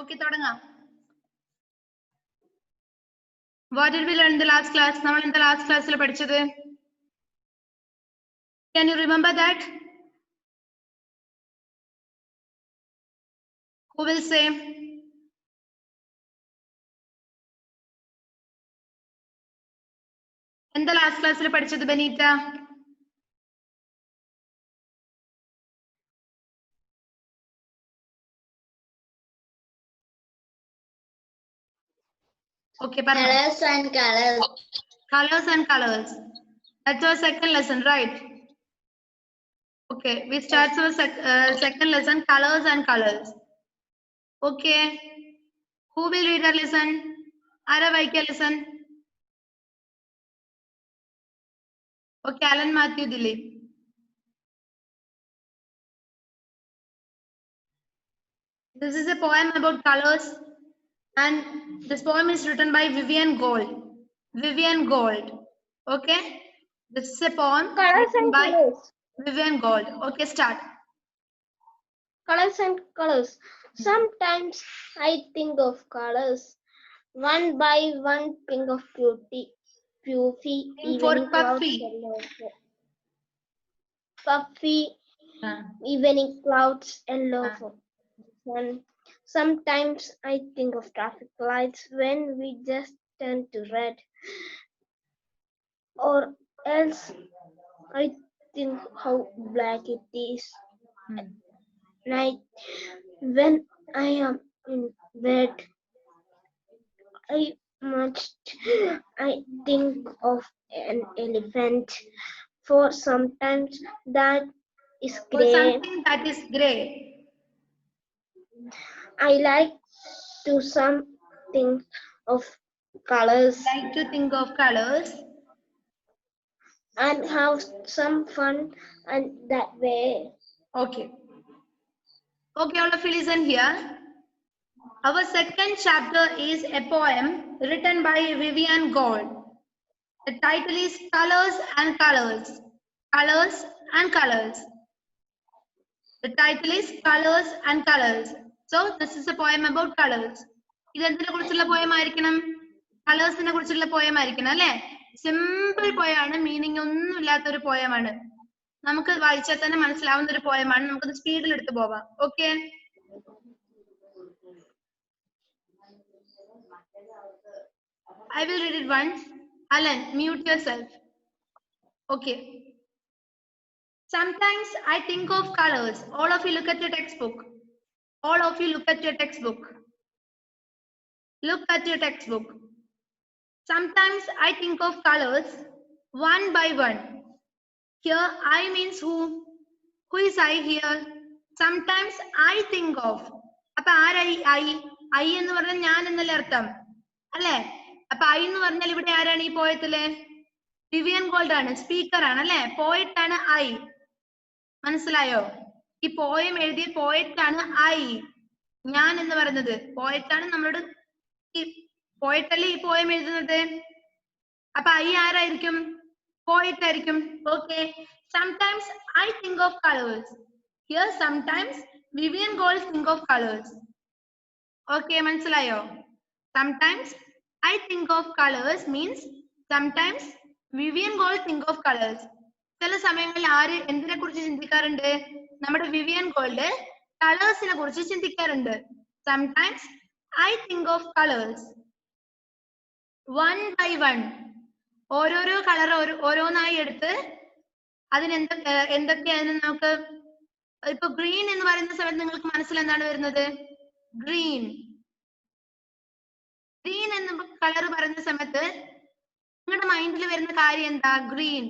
Okay, തുടങ്ങാം. What did we learn in the last class? നമ്മൾ in the last class ൽ പഠിച്ചത്? Can you remember that? Who will say? എന്താ last ക്ലാസ്സിൽ പഠിച്ചത് Benita? Okay, colors and colors. Colors and colors. That's our second lesson, right? Okay, we start our second lesson, colors and colors. Okay, who will read a lesson? Ara vaikya lesson. Okay, Alan Matthew Dilip. This is a poem about colors, and this poem is written by Vivian Gold. Vivian Gold. Okay, this is a poem written by Vivian Gold. Okay, start. Colors and colors. Sometimes I think of colors. One by one, think of beauty, puffy, For evening puffy. clouds, yellow. Puffy, evening clouds, yellow. And sometimes I think of traffic lights when we just turn to red. Or else I think how black it is at night when I am in bed. I think of an elephant, for sometimes that is For grey. something that is grey. I like to something of colors Like to think of colors and have some fun and that way. Okay. Okay, all of you listen here. Our second chapter is a poem written by Vivian Gold. The title is Colors and Colors. Colors and Colors. The title is Colors and Colors. So this is a poem about colors. ഇതെന്തിനെ കുറിച്ചുള്ള poem ആയിരിക്കണം? കളേഴ്സിനെ കുറിച്ചുള്ള poem ആയിരിക്കണം അല്ലേ? Simple poem ആണ്, meaning ഒന്നും ഇല്ലാത്ത ഒരു poem ആണ്. നമുക്ക് വായിച്ചാൽ തന്നെ മനസ്സിലാവുന്ന ഒരു poem ആണ്. നമുക്കത് സ്പീഡിൽ എടുത്തു പോവാം. Okay? I will read it once. Alan, mute yourself. Okay. Sometimes I think of colors. All of you look at your textbook. All of you look at your textbook. Look at your textbook. Sometimes I think of colors one by one. Here I means who? Who is I here? Sometimes I think of. Appa aarai I ennu parnal njan ennalle artham. Alle? Appa I ennu parnal ivide aarana ee poethile? Vivian Gold ആണ്, speaker ആണ് അല്ലേ? Poet ആണ് I. മനസ്സിലായോ? ഈ poem എഴുതിയ poet ആണ് I. ഞാൻ എന്ന് പറയുന്നത് പോയറ്റ് ആണ്. നമ്മളോട് ഈ പോയറ്റ് അല്ലേ ഈ പോയം എഴുതുന്നത്. അപ്പൊ I ആരായിരിക്കും? പോയറ്റ് ആയിരിക്കും. Okay. Sometimes I think of colors. Here sometimes Vivian Gold think of colors. Okay, മനസ്സിലായോ? Sometimes I think of colors means sometimes Vivian Gold think of colors. ചില സമയങ്ങളിൽ ആര് എന്തിനെ കുറിച്ച് ചിന്തിക്കാറുണ്ട്? നമ്മുടെ വിവിയൻ ഗോൾഡ് കളേഴ്സിനെ കുറിച്ച് ചിന്തിക്കാറുണ്ട്. Sometimes I think of colors. One by one. ഓരോരോ കളർ ഓരോന്നായി എടുത്ത് അതിന് എന്തൊക്കെയാണ് നമുക്ക് ഇപ്പൊ ഗ്രീൻ എന്ന് പറയുന്ന സമയത്ത് നിങ്ങൾക്ക് മനസ്സിൽ എന്താണ് വരുന്നത്? ഗ്രീൻ. ഗ്രീൻ എന്ന കളർ പറയുന്ന സമയത്ത് നിങ്ങളുടെ മൈൻഡിൽ വരുന്ന കാര്യം എന്താ? ഗ്രീൻ.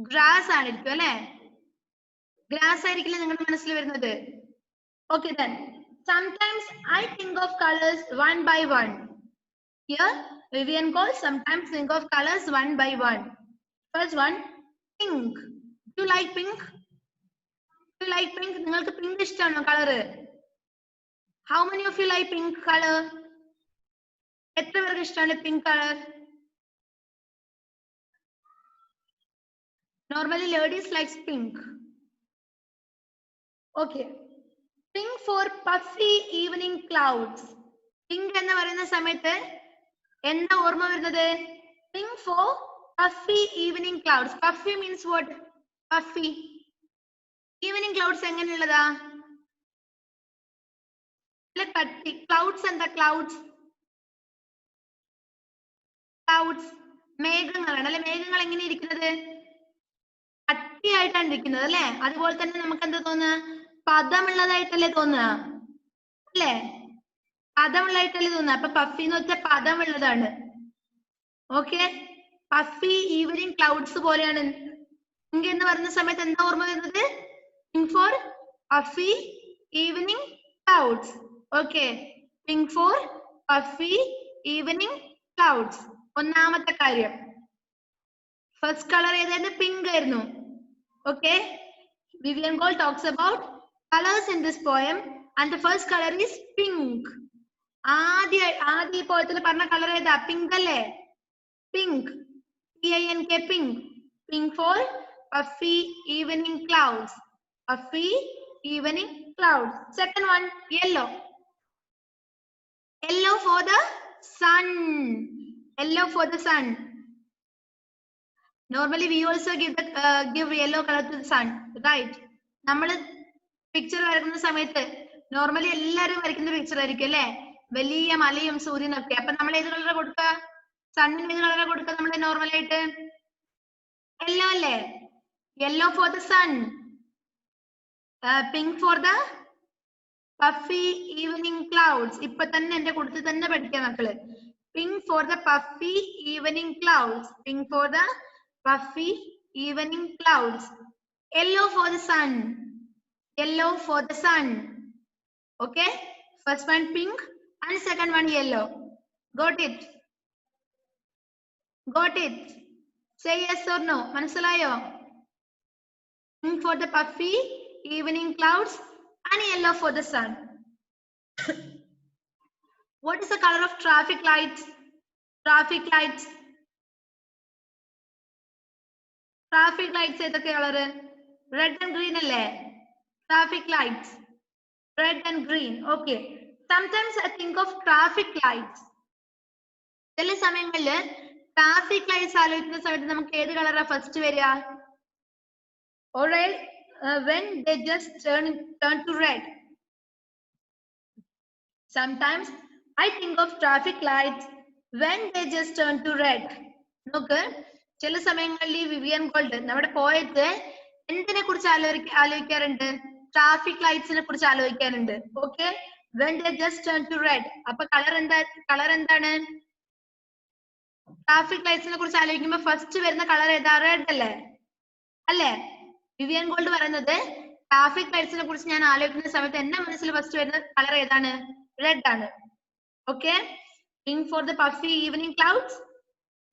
ഗ്രാസ് ആയിരിക്കും അല്ലെ? ഗ്രാസ് ആയിരിക്കില്ല നിങ്ങളുടെ മനസ്സിൽ വരുന്നത്. Okay then. Sometimes I think of colors one by one. Here Vivian Gold sometimes think of colors one by one. First one, pink. Do you like pink? Do you like pink? നിങ്ങൾക്ക് pink ഇഷ്ടമാണോ colour? How many of you like pink color? എത്ര പേർക്ക് ഇഷ്ടമാണ് pink color? Normally ladies likes pink. Okay. Pink for puffy evening clouds. Pink എന്ന് പറയുന്ന സമയത്ത് എന്താ ഓർമ്മ വരുന്നത്? Pink for puffy evening clouds. Puffy means what? Puffy. Evening clouds എങ്ങനെയുള്ളതാ? കട്ടി. Clouds എന്താ? Clouds. Clouds. മേഘങ്ങളാണ് അല്ലെ? മേഘങ്ങൾ എങ്ങനെ ഇരിക്കുന്നത്? കട്ടിയായിട്ടാണ് ഇരിക്കുന്നത് അല്ലെ? അതുപോലെ തന്നെ നമുക്ക് എന്താ തോന്നുക? പദമുള്ളതായിട്ടല്ലേ തോന്നുക അല്ലേ? പദമുള്ളതായിട്ടല്ലേ തോന്നുക. അപ്പൊ പഫി എന്ന് വെച്ചാൽ പദമുള്ളതാണ്. ഓക്കെ, പഫി ഈവനിങ് ക്ലൗഡ്സ് പോലെയാണ്. പിങ്ക് എന്ന് പറയുന്ന സമയത്ത് എന്താ ഓർമ്മ വരുന്നത്? Pink for puffy evening clouds. Okay, pink for puffy evening clouds. ഒന്നാമത്തെ കാര്യം. ഫസ്റ്റ് കളർ ഏതായിരുന്നു? പിങ്ക് ആയിരുന്നു. Okay, Vivian Gold talks about colors in this poem and the first color is pink. ആദ്യ പോയത്തിൽ പറഞ്ഞ കളർ ഏതാ? പിങ്ക് അല്ലേ? Pink, PINK, pink. Pink for puffy evening clouds. Puffy evening clouds. Second one, yellow. Yellow for the sun. Yellow for the sun. Normally we also give yellow color to the sun, right? നമ്മൾ picture വരയ്ക്കുന്ന സമയത്ത് normally എല്ലാവരും വരയ്ക്കുന്ന picture ആയിരിക്കും അല്ലെ? വലിയ മലയും സൂര്യനൊക്കെ. അപ്പൊ നമ്മൾ ഏത് കളറാ കൊടുക്കുക? സണ്ണിന് ഏത് കളറാ കൊടുക്കുക നമ്മൾ നോർമലായിട്ട്? യെല്ലോ അല്ലേ? Yellow for the sun. Pink for the puffy evening clouds. ഇപ്പൊ തന്നെ എന്റെ കൂട്ടത്തിൽ തന്നെ പഠിക്കാം മക്കള്. Pink for the puffy evening clouds. Pink for the puffy evening clouds. Yellow for the sun. Yellow for the sun. Okay, first one pink and second one yellow. Got it? Got it? Say yes or no. മനസ്സിലായോ? Pink for the puffy evening clouds and yellow for the sun. What is the color of traffic lights? Traffic lights. Traffic lights ഏതൊക്കെ colour? Red and green അല്ലേ? Traffic lights, red and green. Okay, sometimes I think of traffic lights. ചില സമയങ്ങളിൽ traffic lights ആലോചിക്കുന്ന സമയത്ത് നമുക്ക് ഏത് കളറാ first വരിക? Alright, when they just turn to red. Sometimes I think of traffic lights when they just turn to red. നോക്ക്, ചില സമയങ്ങളിൽ വിവിയൻ ഗോൾഡ് നമ്മുടെ പോയറ്റ് എന്തിനെ കുറിച്ച് ആലോചിക്കാറുണ്ട്? ട്രാഫിക് ലൈറ്റ്സിനെ കുറിച്ച് ആലോചിക്കാറുണ്ട്. Okay, when they just turn to red. അപ്പൊ കളർ എന്താണ്? ട്രാഫിക് ലൈറ്റ്സിനെ കുറിച്ച് ആലോചിക്കുമ്പോ ഫസ്റ്റ് വരുന്ന കളർ ഏതാ? റെഡ് അല്ലേ? അല്ലേ? വിവിയൻ ഗോൾഡ് പറയുന്നത് ട്രാഫിക് ലൈറ്റ്സിനെ കുറിച്ച് ഞാൻ ആലോചിക്കുന്ന സമയത്ത് എന്റെ മനസ്സിൽ ഫസ്റ്റ് വരുന്ന കളർ ഏതാണ്? റെഡ് ആണ്. Okay, pink for the puffy evening clouds,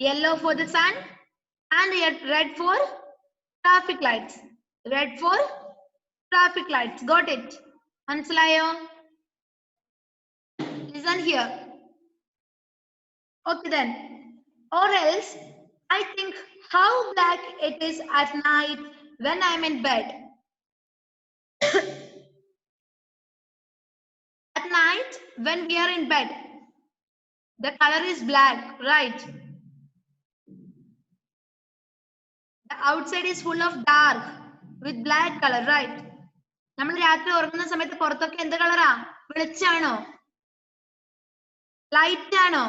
yellow for the sun and red for traffic lights. Red for traffic lights. Got it? മനസ്സിലായോ? Listen here. Okay then. Or else I think how black it is at night when I'm in bed. At night when we are in bed, the color is black, right? The outside is full of dark with black color, right? നമ്മൾ രാത്രി ഉറങ്ങുന്ന സമയത്ത് പുറത്തൊക്കെ എന്ത് കളറാ? വെളിച്ചാണോ? Light ആണോ?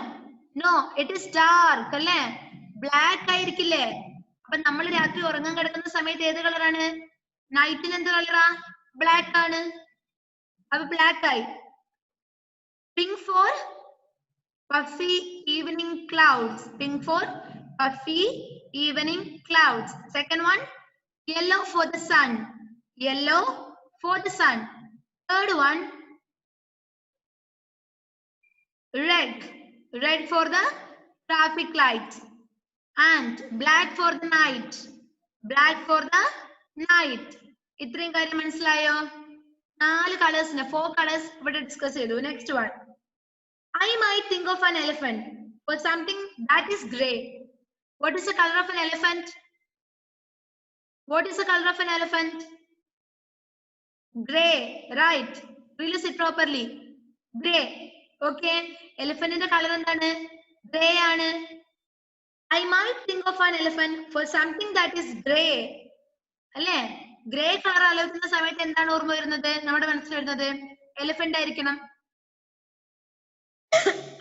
No, it is dark അല്ലേ? Black ആയിരിക്കില്ലേ? അപ്പൊ നമ്മൾ രാത്രി ഉറങ്ങാൻ കിടക്കുന്ന സമയത്ത് ഏത് കളറാണ്? നൈറ്റിൽ എന്ത് കളറാ? ബ്ലാക്ക് ആണ്. അപ്പൊ ബ്ലാക്ക് ആയി. Pink for puffy evening clouds. Pink for puffy evening clouds. Second one, yellow for the sun. Yellow for the sun. Third one, red. Red for the traffic lights. And black for the night. Black for the night. ഇത്രയും കാര്യം മനസ്സിലായോ? 4 colours, 4 colours ഇവിടെ discuss ചെയ്തു. Next one, I might think of an elephant or something that is gray. What is the color of an elephant? What is the color of an elephant? Gray, right? Release it properly. Gray. Okay. Elephant in the color endana? Gray aanu. I might think of an elephant for something that is gray. അല്ലേ grey colour ആലോചിക്കുന്ന സമയത്ത് എന്താണ് ഓർമ്മ വരുന്നത് നമ്മുടെ മനസ്സിൽ വരുന്നത് elephant ആയിരിക്കണം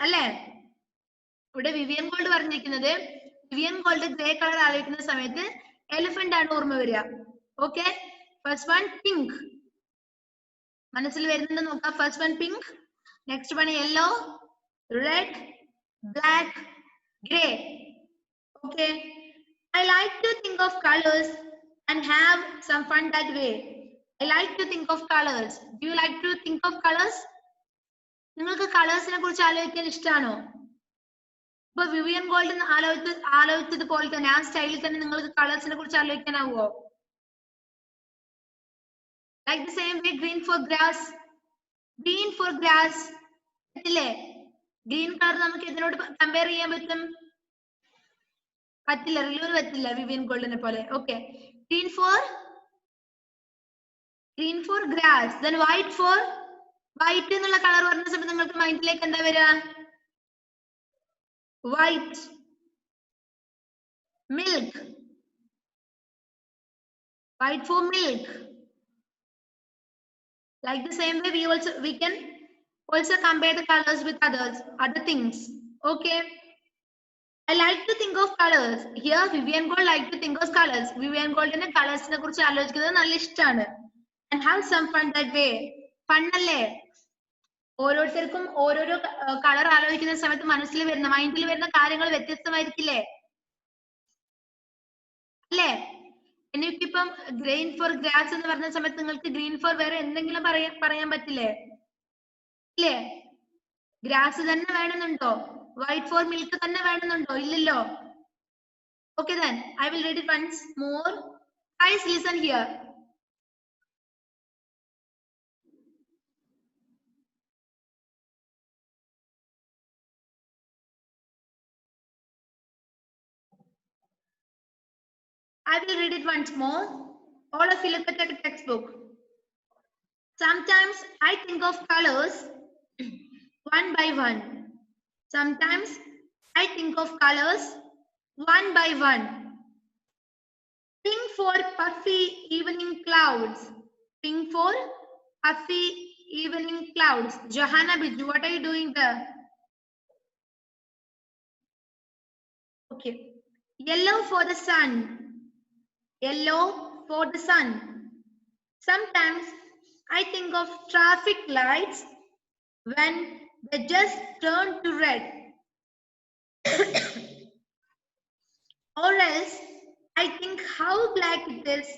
അല്ലേ ഇവിടെ വിവിയൻ ഗോൾഡ് പറഞ്ഞിരിക്കുന്നത് വിവിയൻ ഗോൾഡ് ഗ്രേ കളർ ആലോചിക്കുന്ന സമയത്ത് എലിഫന്റ് ആണ് ഓർമ്മ വരിക ഓക്കെ ഫസ്റ്റ് വൺ പിങ്ക് മനസ്സിൽ വരുന്നുണ്ട് നോക്കാം first one pink next one yellow red black grey okay I like to think of colors and have some fun that way. I like to think of colors. Do you like to think of colors? നിങ്ങൾക്ക് കളേഴ്സിനെ കുറിച്ച് ആലോചിക്കാൻ ഇഷ്ടമാണോ ഇപ്പൊ Vivian gold ആലോചിച്ചതുപോലെ തന്നെ ആ സ്റ്റൈലിൽ തന്നെ നിങ്ങൾക്ക് കളേഴ്സിനെ കുറിച്ച് ആലോചിക്കാനാവോ like the same way green for grass പറ്റില്ലേ ഗ്രീൻ കളർ നമുക്ക് ഇതിനോട് കമ്പയർ ചെയ്യാൻ പറ്റും പറ്റില്ല റിലൂർ പറ്റില്ല വിവിയൻ ഗോൾഡിനെ പോലെ okay green for grass then white എന്നുള്ള കളർ പറഞ്ഞ സമയത്ത് നിങ്ങൾക്ക് മൈൻഡിലേക്ക് എന്താ വരിക white milk white for milk like the same way we can also compare the colors with other things okay I like to think of colors here Vivian Gold like to think of colors Vivian Gold ine colors ne kurichu ആലോചിക്കുന്നത് നല്ല ഇഷ്ടമാണ് and have some fun that way fun അല്ലേ ഓരോരുത്തർക്കും ഓരോരോ colour ആലോചിക്കുന്ന സമയത്ത് മനസ്സിൽ വരുന്ന മൈൻഡിൽ വരുന്ന കാര്യങ്ങൾ വ്യത്യസ്തമായിരിക്കില്ലേ അല്ലേ എനിക്കിപ്പം ഗ്രീൻ ഫോർ ഗ്രാസ് എന്ന് പറഞ്ഞ സമയത്ത് നിങ്ങൾക്ക് ഗ്രീൻ ഫോർ വേറെ എന്തെങ്കിലും പറയാൻ പറ്റില്ലേ ഇല്ലേ ഗ്രാസ് തന്നെ വേണമെന്നുണ്ടോ വൈറ്റ് ഫോർ മിൽക്ക് തന്നെ വേണമെന്നുണ്ടോ ഇല്ലല്ലോ okay then I will read it once more guys listen here I will read it once more all of you look at the textbook sometimes I think of colors one by one sometimes I think of colors one by one pink for puffy evening clouds pink for puffy evening clouds Johanna Biju what are you doing there okay yellow for the sun sometimes I think of traffic lights when they just turn to red or else I think how black it is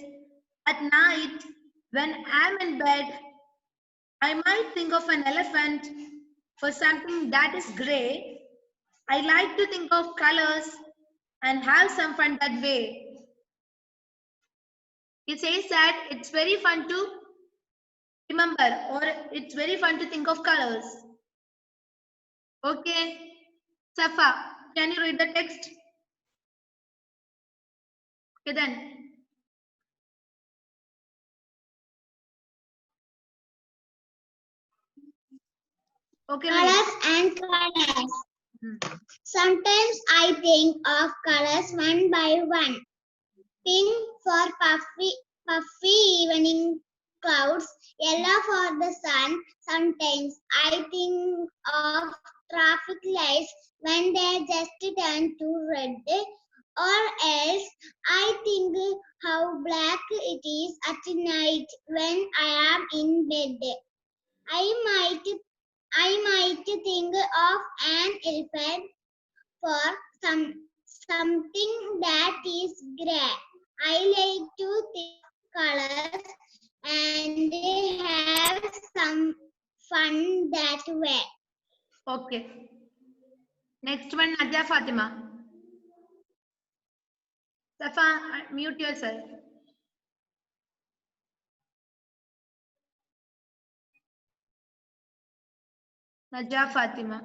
at night when I'm in bed I might think of an elephant for something that is gray I like to think of colors and have some fun that way it says that it's very fun to remember or it's very fun to think of colors okay Safa can you read the text okay then okay Colors and colors. Sometimes I think of colors one by one. Pink for puffy evening clouds, yellow for the sun. Sometimes I think of traffic lights when they just turn to red. Or else I think how black it is at night when I am in bed. I might think of an elephant for something that is gray. I like to think colors and have some fun that way. okay next one Nadia Fatima Safa mute yourself Nadia Fatima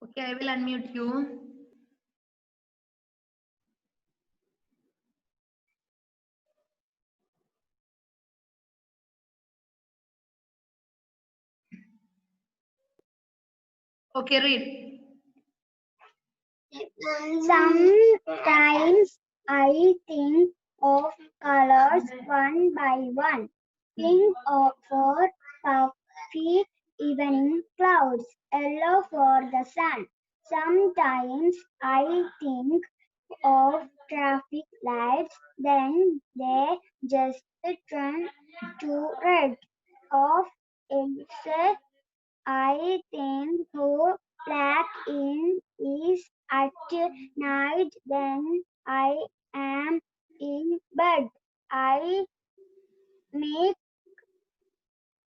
okay I will unmute you Okay, read. Sometimes I think of colors one by one. Pink for puffy evening clouds, yellow for the sun. Sometimes I think of traffic lights, then they just turn to red. Of exit, I think how black in is at night when I am in bed. I make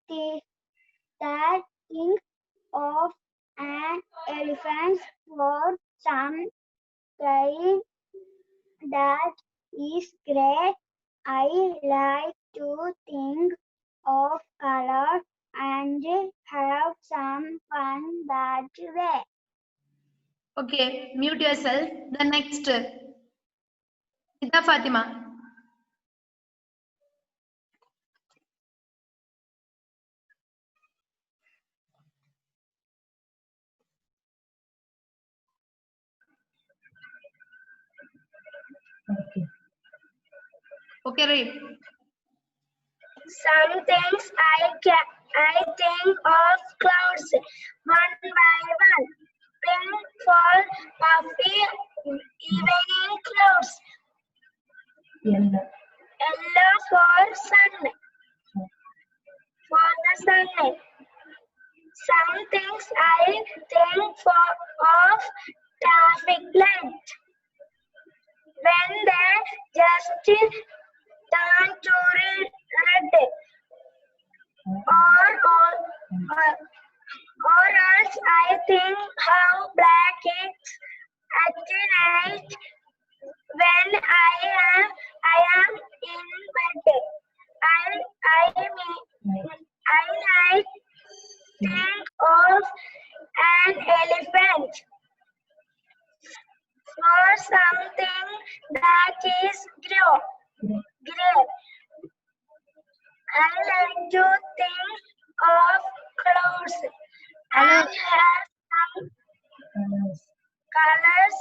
the, that think of an elephant for some time that is great. I like to think of color and have some fun that way. Okay, mute yourself. The next. Ida Fatima. Okay, read. Sometimes I think of clouds one by one. Pink for puffy evening clouds, yellow for the sun. Some things I think of traffic light when they just turn to red, or else I think how black it's at night when I am in bed. I might think of an elephant for something that is gray. I like to think of clouds and have some colors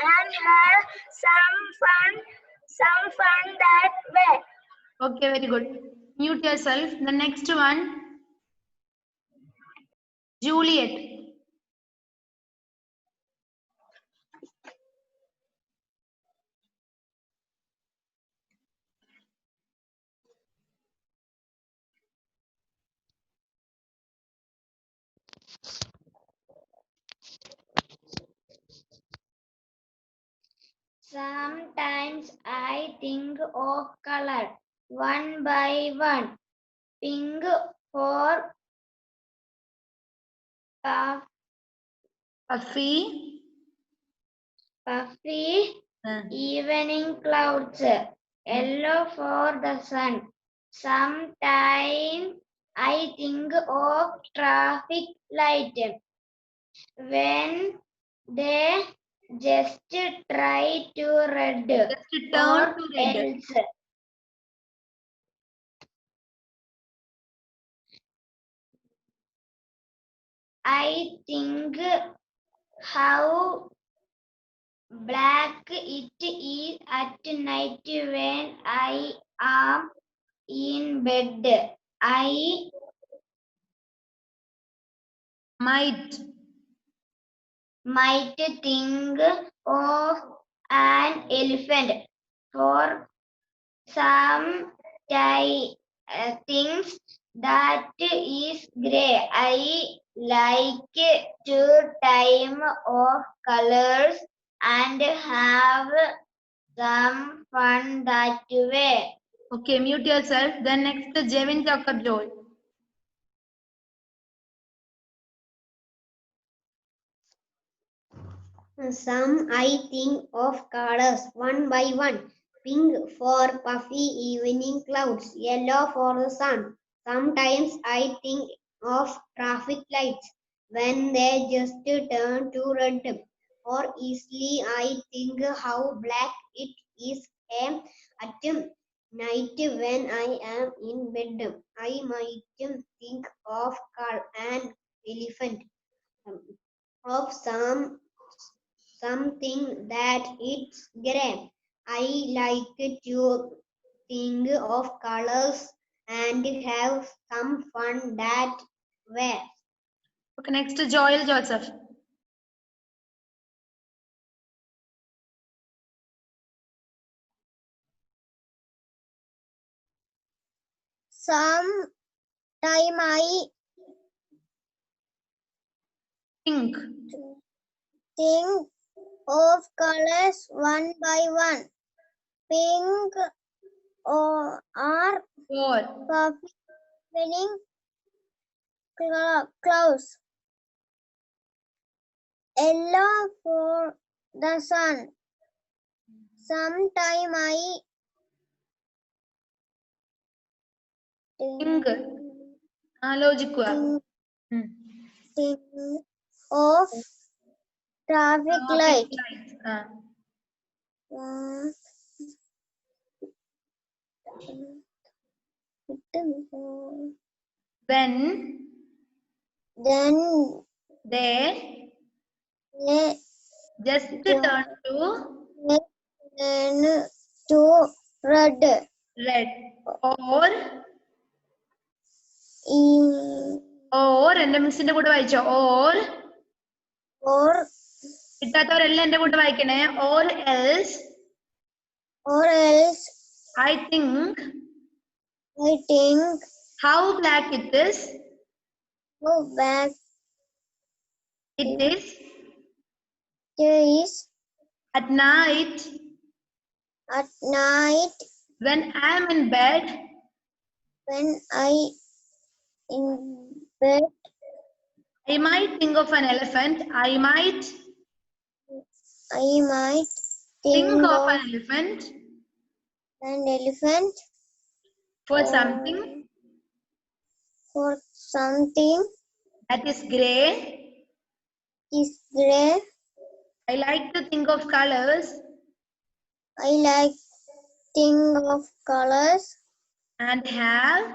and have some fun that way. Okay, very good. Mute yourself. The next one. Juliet. Sometimes I think of color one by one. Pink for Puffy. evening clouds, yellow for the sun. Sometimes I think of traffic light when they just try to red Just turn or to red. else. I think how black it is at night when I am in bed. I Might. think of an elephant for some things that is gray. I like to time of colors and have some fun that way. Okay, mute yourself. The next, Jevin Tucker Joy. Some I think of colors one by one. Pink for puffy evening clouds, yellow for the sun. Sometimes I think of traffic lights when they just turn to red. Or easily I think how black it is at night when I am in bed. I might think of an elephant of something that it's grape. I like to think of colors and have some fun that way. Okay, next Joel Joseph. Some time I Think. think of colors one by one. Pink or Four. puffy winning clouds. Yellow for the sun. Sometime I Think. ആലോചിക്കുക. think of traffic light. Then they just turn to red. Or എന്റെ മിസ്സിന്റെ കൂടെ വായിച്ചോ or കിട്ടാത്തവരെല്ലാം എന്റെ കൂടെ വായിക്കണേ or else I think how black it is at night when I am in bed I might think of an elephant. I might think of an elephant for something that is gray. I like to think of colors and have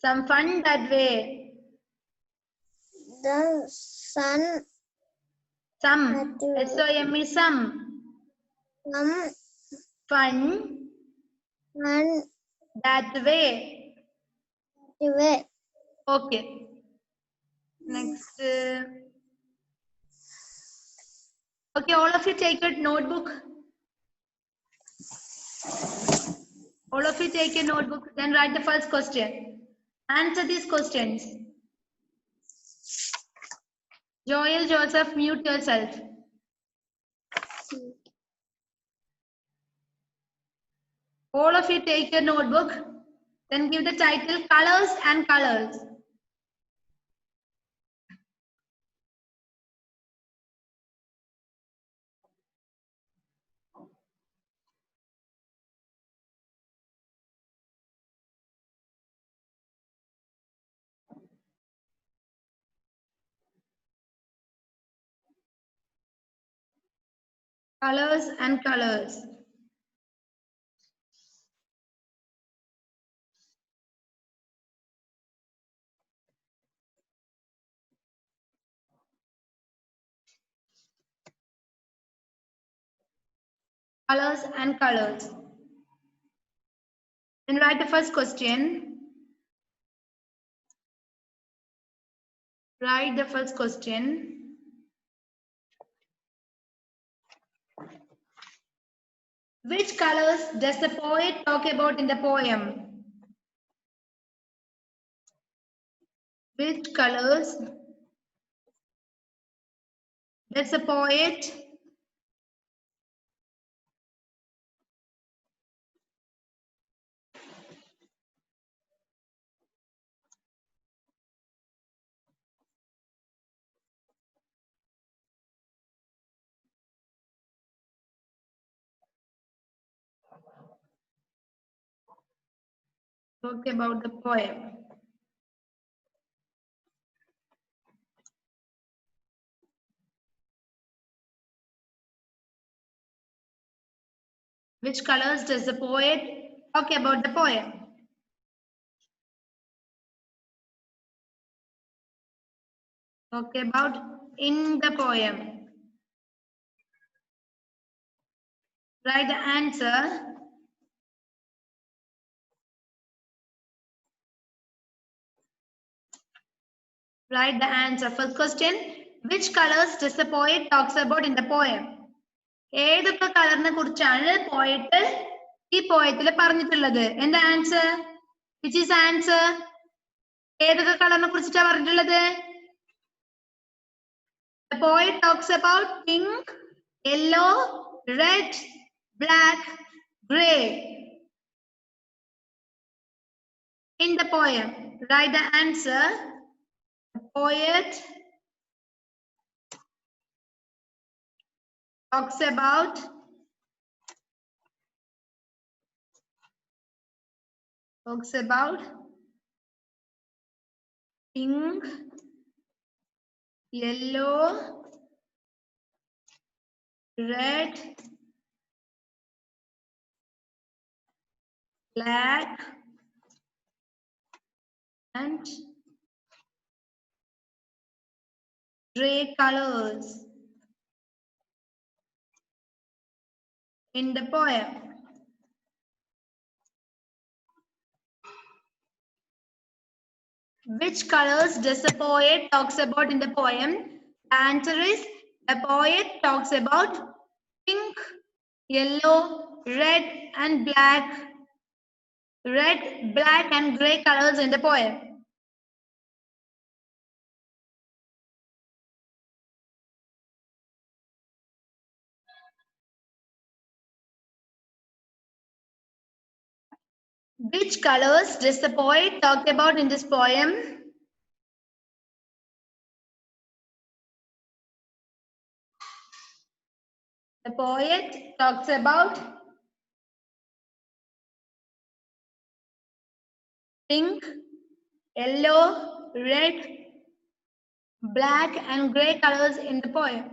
some fun that way. Some S-O-M-E, some fun that way. Okay. Next. Okay, all of you take your notebook. All of you take your notebook, then write the first question. Answer these questions. Joel Joseph, mute yourself. All of you take your notebook, then give the title Colors and Colors. Colors and colors. Colors and colors. Then write the first question. Write the first question. Which colors does the poet talk about in the poem? Which colors does the poet talk about the poem? Which colors does the poet talk about the poem? Talk about in the poem. Write the answer. Write the answer. First question. Which colors does the poet talks about in the poem? ഏതൊക്കെ കളറിനെ കുറിച്ചാണ് poet ഈ പോയത്തിൽ പറഞ്ഞിട്ടുള്ളത്? എന്താ answer? Which is answer? ഏതൊക്കെ കളറിനെ കുറിച്ചിട്ടാ പറഞ്ഞിട്ടുള്ളത്? The poet talks about pink, yellow, red, black, gray. In the poem, write the answer. The poet talks about pink, yellow, red, black, and gray colors in the poem. Which colors does the poet talks about in the poem? The answer is the poet talks about pink, yellow, red, and black. Red, black, and gray colors in the poem. Which colors does the poet talk about in this poem? The poet talks about pink, yellow, red, black, and gray colors in the poem.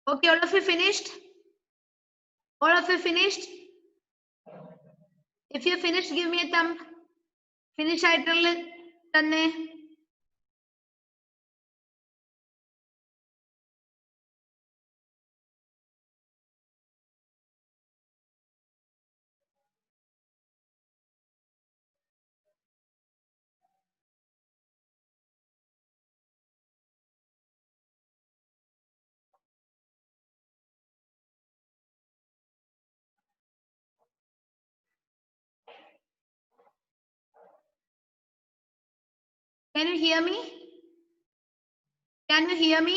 Okay, all of you finished? All of you finished? If you finished, give me a thumb. Finish ആയിട്ടുള്ള തന്നെ. Can you hear me? Can you hear me?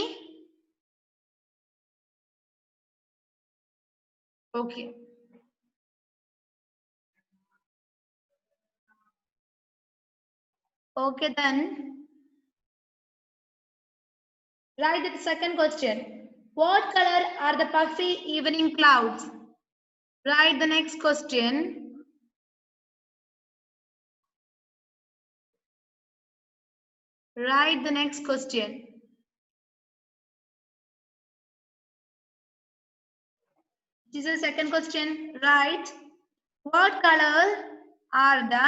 Okay. Okay then. Write the second question. What color are the puffy evening clouds? Write the next question. Write the next question. This is the second question. Write. What color are the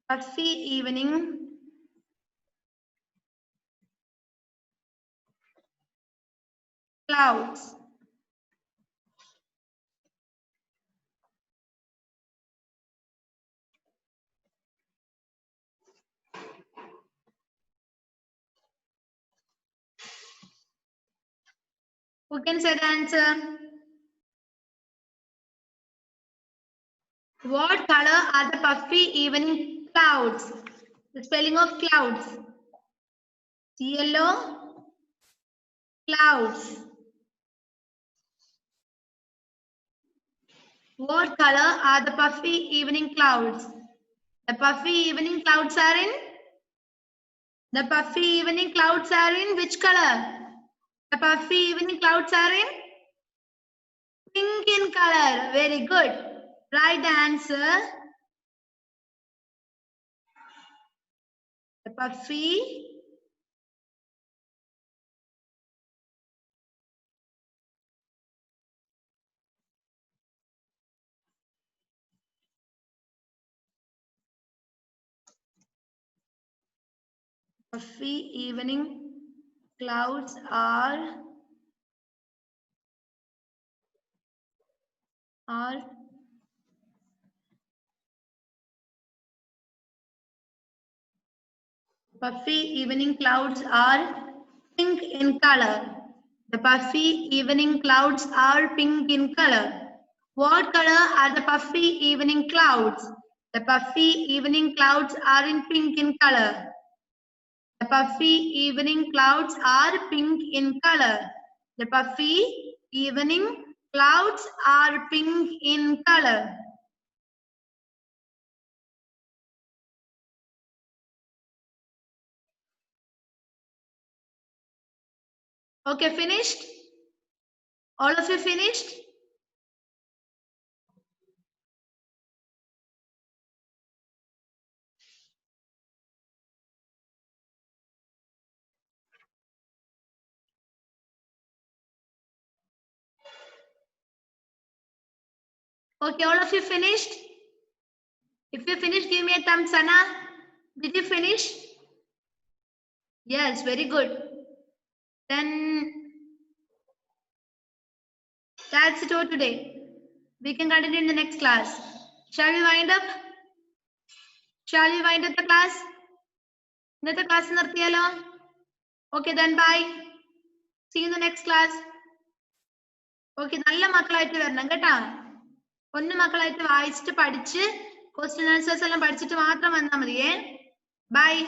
puffy evening clouds? Who can say the answer? What color are the puffy evening clouds? The spelling of clouds. Yellow clouds. What color are the puffy evening clouds? The puffy evening clouds are in? The puffy evening clouds are in which color? The puffy evening clouds are in? Pink in color. Very good. Right answer. The puffy evening clouds are puffy evening clouds are pink in color. The puffy evening clouds are pink in color. What color are the puffy evening clouds? The puffy evening clouds are in pink in color. The puffy evening clouds are pink in color. The puffy evening clouds are pink in color. Okay, finished? All of you finished? Okay, all of you finished? If you finished, give me a thumbs up. Did you finish? Yes, very good. Then that's it for today. We can continue in the next class. Shall we wind up? Shall we wind up the class? Another class നിർത്തിയാലോ? Okay, then bye. See you in the next class. Okay, നല്ല മക്കളായിട്ട് വരണം കേട്ടാ. ഒന്ന് മക്കളായിട്ട് വായിച്ചിട്ട് പഠിച്ച് question answers എല്ലാം പഠിച്ചിട്ട് മാത്രം വന്നാൽ മതിയേ. Bye.